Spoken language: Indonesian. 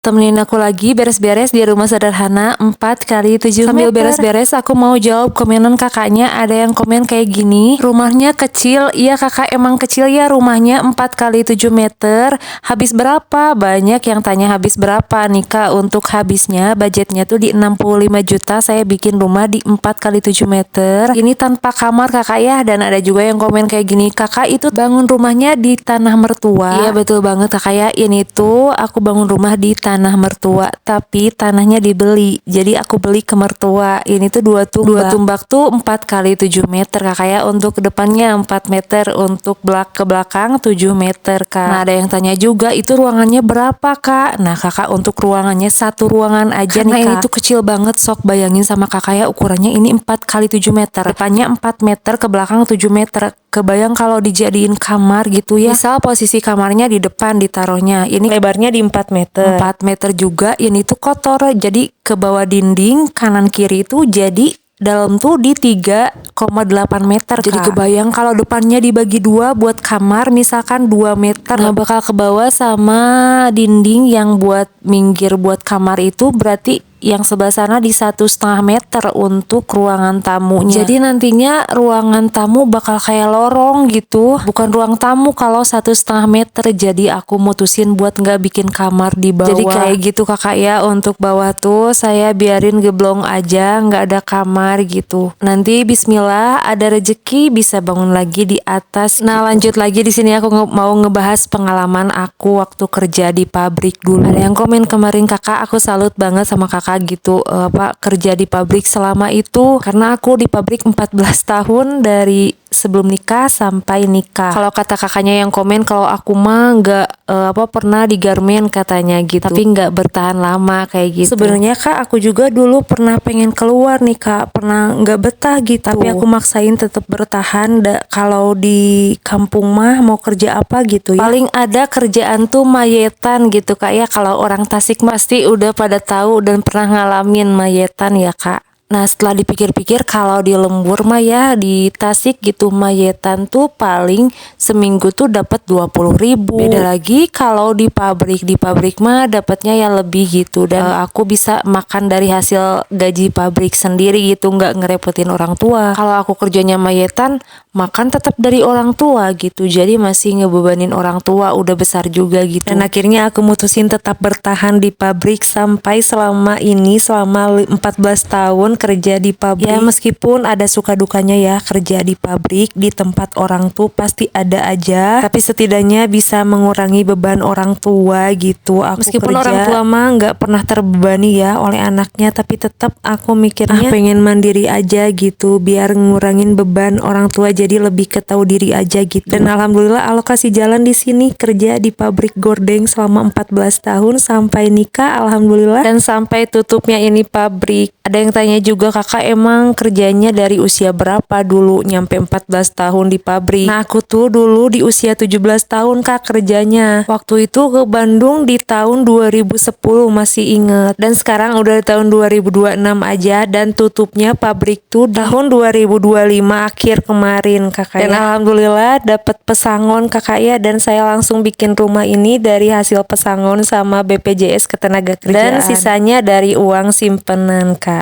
Temenin aku lagi beres-beres di rumah sederhana 4x7 Sambil meter. beres-beres aku mau jawab komenan kakaknya. Ada yang komen kayak gini, rumahnya kecil. Iya kakak, emang kecil ya rumahnya, 4x7 meter. Habis berapa? Banyak yang tanya habis berapa nih kak. Untuk habisnya budgetnya tuh di 65 juta. Saya bikin rumah di 4x7 meter. Ini tanpa kamar kakak ya. Dan ada juga yang komen kayak gini, kakak itu bangun rumahnya di tanah mertua. Iya betul banget kakak ya. Ini tuh aku bangun rumah di tanah mertua, tapi tanahnya dibeli. Jadi aku beli ke mertua. Ini tuh dua tumbak tuh 4x7 meter kakak ya. Untuk depannya 4 meter, untuk ke belakang 7 meter kak. Nah ada yang tanya juga, itu ruangannya berapa kak? Nah kakak, untuk ruangannya satu ruangan aja nih kak. Ini tuh kecil banget, sok bayangin sama kakak ya, ukurannya ini 4x7 meter. Depannya 4 meter, ke belakang 7 meter. Kebayang kalau dijadiin kamar gitu ya. Misal posisi kamarnya di depan ditaruhnya. Ini lebarnya di 4 meter. 4 meter juga, ini tuh kotor. Jadi ke bawah dinding kanan kiri itu jadi dalam tuh di 3,8 meter kak. Jadi kebayang kalau depannya dibagi dua buat kamar misalkan 2 meter. Nah bakal ke bawah sama dinding yang buat minggir buat kamar itu berarti yang sebelah sana di 1,5 meter untuk ruangan tamunya. Jadi nantinya ruangan tamu bakal kayak lorong gitu, bukan ruang tamu kalau 1,5 meter. Jadi aku mutusin buat nggak bikin kamar di bawah. Jadi kayak gitu kakak ya. Untuk bawah tuh saya biarin geblong aja, nggak ada kamar gitu. Nanti Bismillah ada rezeki bisa bangun lagi di atas. Nah lanjut lagi di sini aku mau ngebahas pengalaman aku waktu kerja di pabrik dulu. Ada yang komen kemarin, kakak aku salut banget sama kakak gitu, kerja di pabrik selama itu, karena aku di pabrik 14 tahun dari sebelum nikah sampai nikah. Kalau kata kakaknya yang komen, kalau aku mah nggak pernah di garmen katanya gitu, tapi nggak bertahan lama kayak gitu. Sebenarnya kak aku juga dulu pernah pengen keluar nih kak, pernah nggak betah gitu, tapi aku maksain tetap bertahan. Kalau di kampung mah mau kerja apa gitu ya, paling ada kerjaan tuh mayetan gitu kak ya. Kalau orang Tasik pasti udah pada tahu dan pernah ngalamin mayetan ya kak. Nah setelah dipikir-pikir, kalau di lembur mah ya di Tasik gitu, mayetan tuh paling seminggu tuh dapat 20.000. Beda lagi kalau di pabrik mah dapatnya ya lebih gitu. Dan aku bisa makan dari hasil gaji pabrik sendiri gitu, nggak ngerepotin orang tua. Kalau aku kerjanya mayetan, makan tetap dari orang tua gitu, jadi masih ngebebanin orang tua, udah besar juga gitu. Dan akhirnya aku mutusin tetap bertahan di pabrik sampai selama 14 tahun kerja di pabrik. Ya meskipun ada suka dukanya ya kerja di pabrik, di tempat orang tuh pasti ada aja, tapi setidaknya bisa mengurangi beban orang tua gitu. Aku meskipun kerja, orang tua mah nggak pernah terbebani ya oleh anaknya, tapi tetap aku mikirnya pengen mandiri aja gitu, biar ngurangin beban orang tua, jadi lebih ketahui diri aja gitu. Dan alhamdulillah Allah kasih jalan di sini kerja di pabrik gordeng selama 14 tahun sampai nikah alhamdulillah, dan sampai tutupnya ini pabrik. Ada yang tanya juga, kakak emang kerjanya dari usia berapa dulu nyampe 14 tahun di pabrik? Nah aku tuh dulu di usia 17 tahun kak kerjanya. Waktu itu ke Bandung di tahun 2010 masih inget. Dan sekarang udah di tahun 2026 aja, dan tutupnya pabrik tuh tahun 2025 akhir kemarin kakak. Dan alhamdulillah dapat pesangon kakak ya, dan saya langsung bikin rumah ini dari hasil pesangon sama BPJS Ketenagakerjaan. Dan sisanya dari uang simpenan kak.